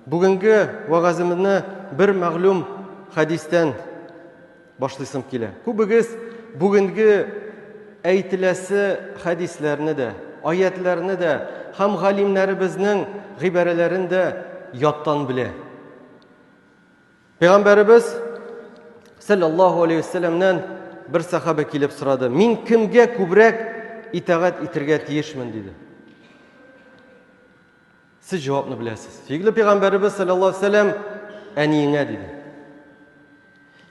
Бүгінгі вағазымызны бір мәгълүм хадистен башлыйсым килә. Күбегез бүгінгі әйтеләсе хадисләрне дә, аятләрне дә һәм галимнәребезнең гыйбарәләрен дә яттан белә. Пәйгамбәрбез саллаллаһу алейхи ва салламнан bir сахаба килеп сорады: "Мин кемгә күбрәк итагать итәргә тиешмен?" диде. Сез җавапны беләсез. Фигле Пәйгамбәрбез саллаллаһу алейхи ва саллям әниеңә диде.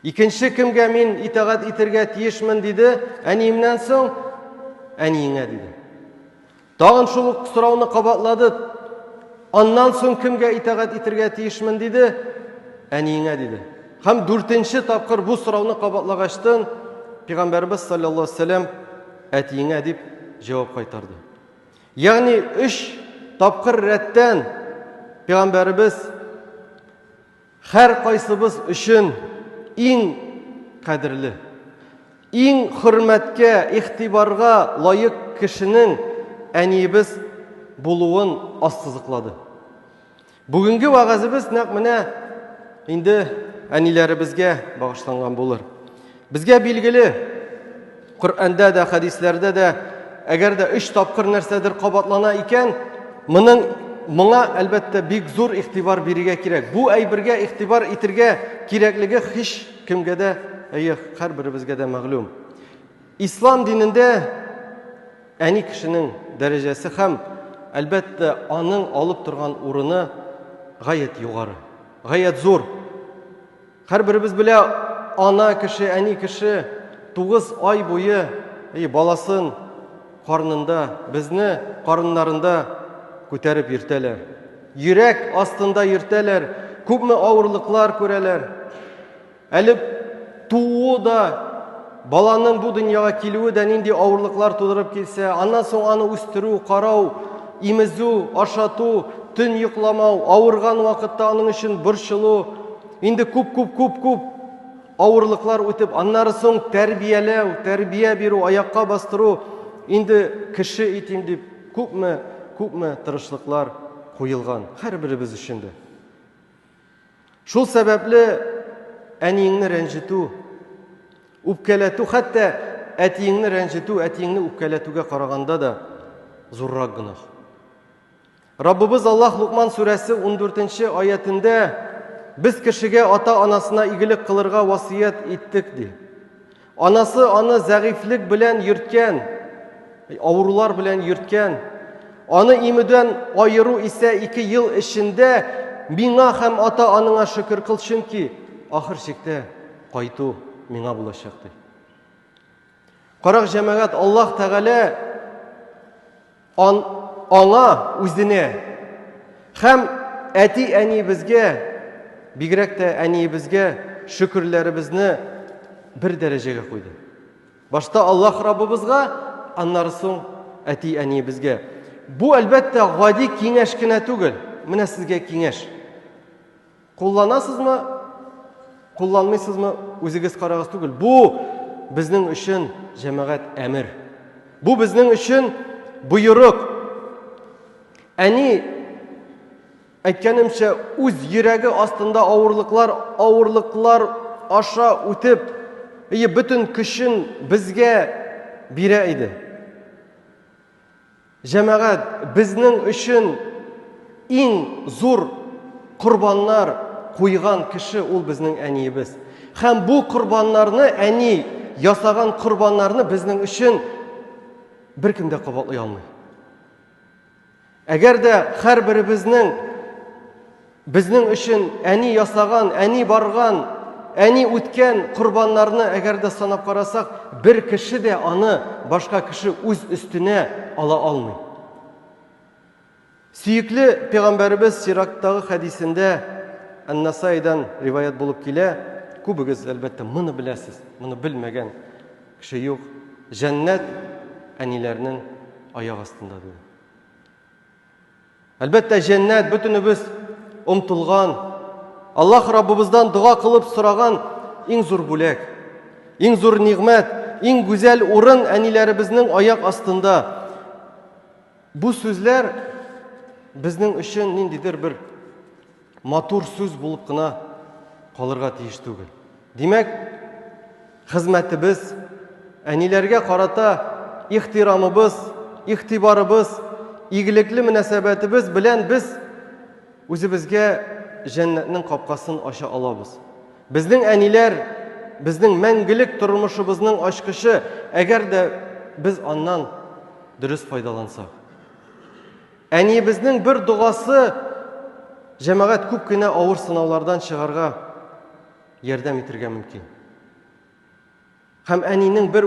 Икенче кемгә мин итагать итәргә тиешмен диде, әниемнән соң әниеңә диде. Тагын шул ук сорауны кабатлады. Аннан соң кемгә итагать итәргә тиешмен диде, әниеңә диде. Һәм дүртенче тапкыр бу сорауны кабатлагачтан Пәйгамбәрбез саллаллаһу алейхи ва саллям әтиеңә дип җавап кайтарды. Ягъни 3 тапкыр рәттән Пәйгамбәрбез һәр кайсыбыз өчен иң кадерле, иң хөрмәткә, игътибарга лаек кешенең әниебез булуын ассызыклады. Бүгенге вагазыбыз нәкъ менә инде әниләребезгә багышланган булыр. Безгә билгеле, Коръәндә дә, хадисләрдә дә, әгәр дә 3 тапкыр нәрсәдер кабатлана икән, моңа әлбәттә бик зур игътибар бирергә кирәк. Бу әйбергә игътибар итәргә кирәклеге һич кемгә дә, һәрберебезгә дә мәгълүм. Ислам динендә әни кешенең дәрәҗәсе һәм әлбәттә аның алып торган урыны гаять югары, гаять зур. Һәрберебез белә, ана кеше, әни кеше 9 ай буе баласын карнында, безне карыннарында күтәреп йөртәләр. Йөрәк астында йөртәләр, күпме авырлыклар күрәләр. Әле туу да, баланың бу дөньяга килүе дә нинди авырлыклар тудырып килсә, аннан соң аны үстерү, карау, имезү, ашату, төн йокламау, авырган вакытта аның өчен борчылу, инде күп авырлыклар үтеп, аннары соң тәрбияләү, тәрбия бирү, аякка бастыру, инде кеше итим дип күпме тырышлыклар куелган һәрберебез өчен дә. Шул сәбәпле әниеңне рәнҗетү, үпкәләтү, хәтта әтиеңне рәнҗетү, әтиеңне үпкәләтүгә караганда да зуррак гынах. Раббыбыз Аллаһ Лукман сүрәсе 14-нче аятында без кешегә ата-анасына игелек кылырга васыят иттек ди. Анасы аны зәгыйфлек белән йөрткән, авырулар белән йөрткән, аны имүдән айыру исә 2 ел эчендә миңа һәм ата-анаңа шөкер кыл, чөнки ахыр чиктә кайту миңа булачак ди. Карак җәмәгать, Аллаһ Тәгалә аңа үзенә һәм әти-әни безгә, бигрәк тә әниебезгә шөкерләребезне бер дәрәҗәгә куйды. Башта Аллаһ Раббыбызга, аннары соң әти-әниебезгә. Бу әлбәттә гади киңәш кенә түгел. Менә сезгә киңәш. Кулланасызмы? Кулланмыйсызмы? Үзегез карагыз түгел. Бу безнең өчен җәмәгать әмер. Бу безнең өчен буйрык. Әни, әйткәнемчә, үз йөрәге астында авырлыклар аша үтеп, бөтен көчен безгә бирә иде. Җәмәгать, безнең өчен иң зур курбаннар куйган кеше ул безнең әниебез. Һәм бу курбаннарны, әни ясаган курбаннарны безнең өчен беркем дә кабатлый алмый. Әгәр дә һәрберебезнең безнең өчен әни ясаган, әни барган, әни үткән курбаннарны әгәр дә санап карасак, бер кеше дә аны башка кеше үз өстенә ала алмый. Сөекле Пәйгамбәрбез сираттагы хадисендә Ан-Насаидан риваят булып килә. Күбегез әлбәттә моны беләсез, моны белмәгән кеше юк. Җәннәт әниләрнең аяк астында диде. Әлбәттә җәннәт бөтенебез омтылган, Аллаһ Раббыбыздан дуа кылып сораган иң зур бүләк, иң зур нигъмәт, иң гүзәл урын әниләребезнең аяк астында. Бу сүзләр безнең өчен ниндидер бер матур сүз булып кына калырга тиеш түгел. Димәк, хезмәтебез, әниләргә карата ихтирамыбыз, игътибарыбыз, игелекле мөнәсәбәтебез белән без үзебезгә җәннәтнең капкасын ача алабыз. Безнең әниләр безнең мәңгелек тормышыбызның ачкычы, әгәр дә без аннан дөрес файдалансак. Әниебезнең бер дугасы җәмәгать күп кенә авыр сынаулардан чыгарга ярдәм итәргә мөмкин. Һәм әнинең бер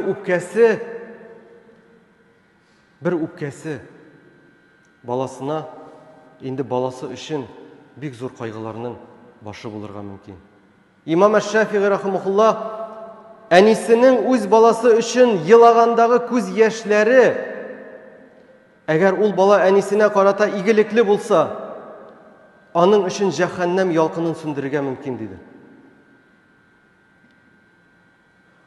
үпкәсе баласына, инде баласы өчен бик зур кайгыларның башы булырга мөмкин. Имам Әш-Шафиғи рахимахуллах әнисенең үз баласы өчен елагандагы күз яшьләре, әгәр ул бала әнисенә карата игелекле булса, аның өчен җәһәннәм ялкынын сүндерергә мөмкин диде.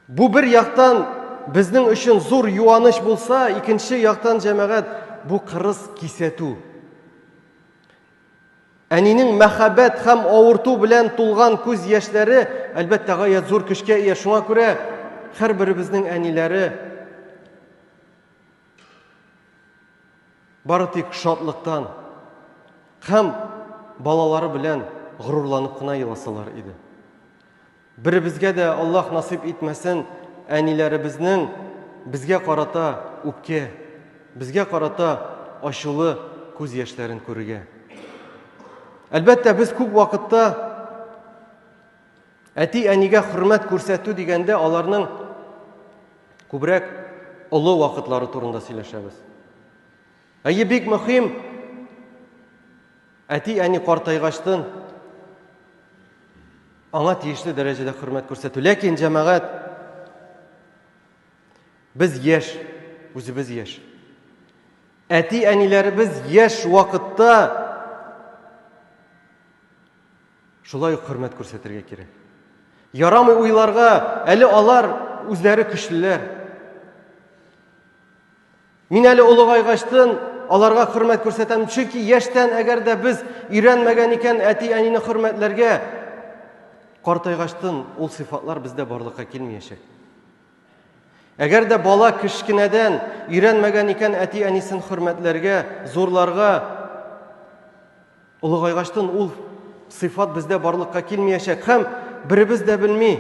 Бу бер яктан безнең өчен зур юаныч булса, икенче яктан җәмәгать бу кырыс кисәтү. Әнинең мәхәббәт һәм авырту белән тулган күз яшьләре әлбәттә гаять зур көчкә ия. Шуңа күрә һәрберебезнең әниләре бары тик шатлыктан һәм балалары белән горурланып кына еласалар иде. Беребезгә дә Аллаһ насип итмәсен әниләребезнең безгә карата үпкә, безгә карата ачулы күз яшьләрен күрергә. Әлбәттә, без күп вакытта әти-әнигә хөрмәт күрсәтү дигәндә аларның күбрәк олы вакытлары турында сөйләшәбез. Әйе, бик мөһим әти-әни картайгачтын аңа тиешле дәрәҗәдә хөрмәт күрсәтү. Ләкин җәмәгать, без яшь, үзебез яшь. Әти-әниләребез яшь вакытта шулай ук хөрмәт күрсәтергә кирәк. Ярамый уйларга, әле алар үзләре көчлеләр. Мин әле олыгайгачтын аларга хөрмәт күрсәтәм, чөнки яшьтән әгәр дә без өйрәнмәгән икән әти-әнине хөрмәтләргә, картайгачтын ул сыйфатлар бездә барлыкка килмәячәк. Әгәр дә бала кечкенәдән өйрәнмәгән икән әти-әнисен хөрмәтләргә, зурларга, олыгайгачтын ул сыйфат бездә барлыкка килмәячәк. Һәм беребез дә белми,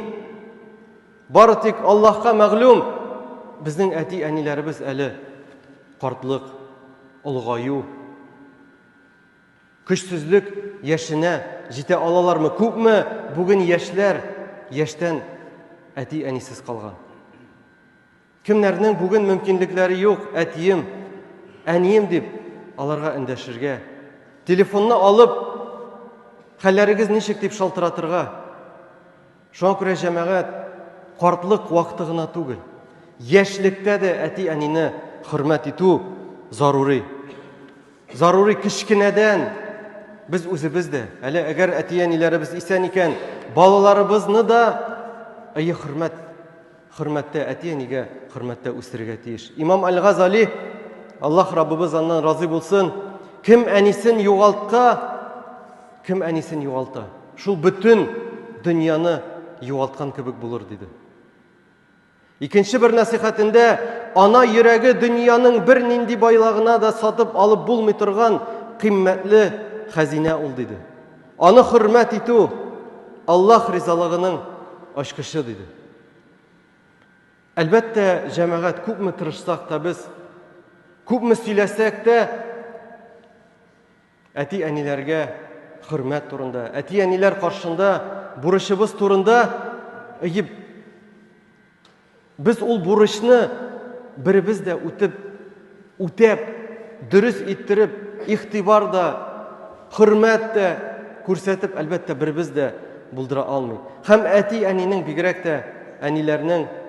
бары тик Аллаһка мәгълүм, безнең әти-әниләребез әле картлык, олыгаю, көчсезлек яшенә җитә алалармы, күпме бүген яшьләр яшьтән әти-әнисез калган. Кемнәрнең бүген мөмкинлекләре юк, әтием, әнием дип аларга эндәшергә, телефонны алып, хәлләрегез ничек дип шалтыратырга. Шуңа күрә җәмәгать картлык вакыты гына түгел, яшьлектә дә әти-әнине хөрмәт итү зарури. Зарури кечкенәдән без үзебез дә, әле әгәр әти-әниләребез исән икән, балаларыбызны да хөрмәттә, әти-әнигә хөрмәттә үстерергә тиеш. Имам Аль-Газали, Аллаһ Раббыбыз аннан разый булсын, кем әнисен югалта, шул бөтен дөньяны югалткан кебек булыр диде. Икенче бер насихатендә, ана йөрәге дөньяның бер нинди байлагына да сатып алып булмый торган кыйммәтле хәзинә ул диде. Аны хөрмәт итү Аллаһ ризалыгының ачкычы диде. Әлбәттә, җәмәгать күпме тырышсак та без, күпме сөйләсәк тә әти-әниләргә хөрмәт турында, әти-әниләр каршында бурычыбыз турында, без ул бурычны беребез дә үтәп, дөрес иттереп, игътибар да, хөрмәт тә күрсәтеп, әлбәттә, беребез дә булдыра алмый. Һәм әти-әнинең, бигрәк тә әниләрнең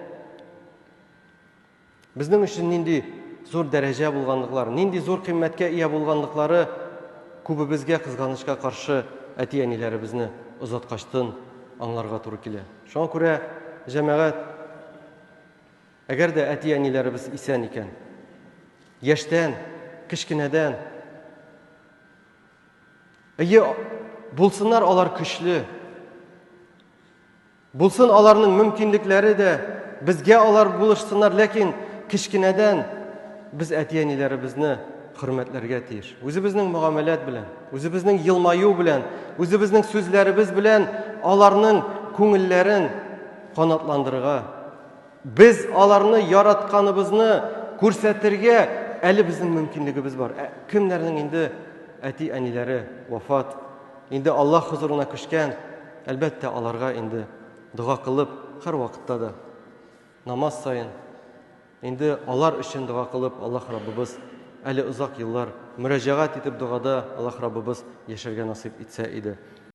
безнең өчен нинди зур дәрәҗә булганлыклары, нинди зур кыйммәткә ия булганлыклары күбебезгә кызганычка каршы әти-әниләребезне озаткачтын аңларга туры килә. Шуңа күрә җәмәгать, әгәр дә әти-әниләребез исән икән, яшьтән, кечкенәдән, Булсыннар алар көчле. Булсын аларның мөмкинлекләре дә, безгә алар булышсыннар, ләкин кичкенәдән без әти-әниләребезне хөрмәтләргә тиеш. Үзебезнең муамәләт белән, үзебезнең елмаю белән, үзебезнең сүзләребез белән аларның күңелләрен канатландырырга, без аларны яратканыбызны күрсәтергә әле безнең мөмкинлегебез бар. Кемнәрнең инде әти-әниләре вафат, инде Аллаһ хузурына күчкән, әлбәттә аларга инде дуа кылып, һәр вакытта да намаз сайын инде алар өчен дуа кылып, Аллаһ Раббыбыз әле узак еллар мөрәҗәгать итеп дугада Аллаһ Раббыбыз яшәргә насыйп итсә иде.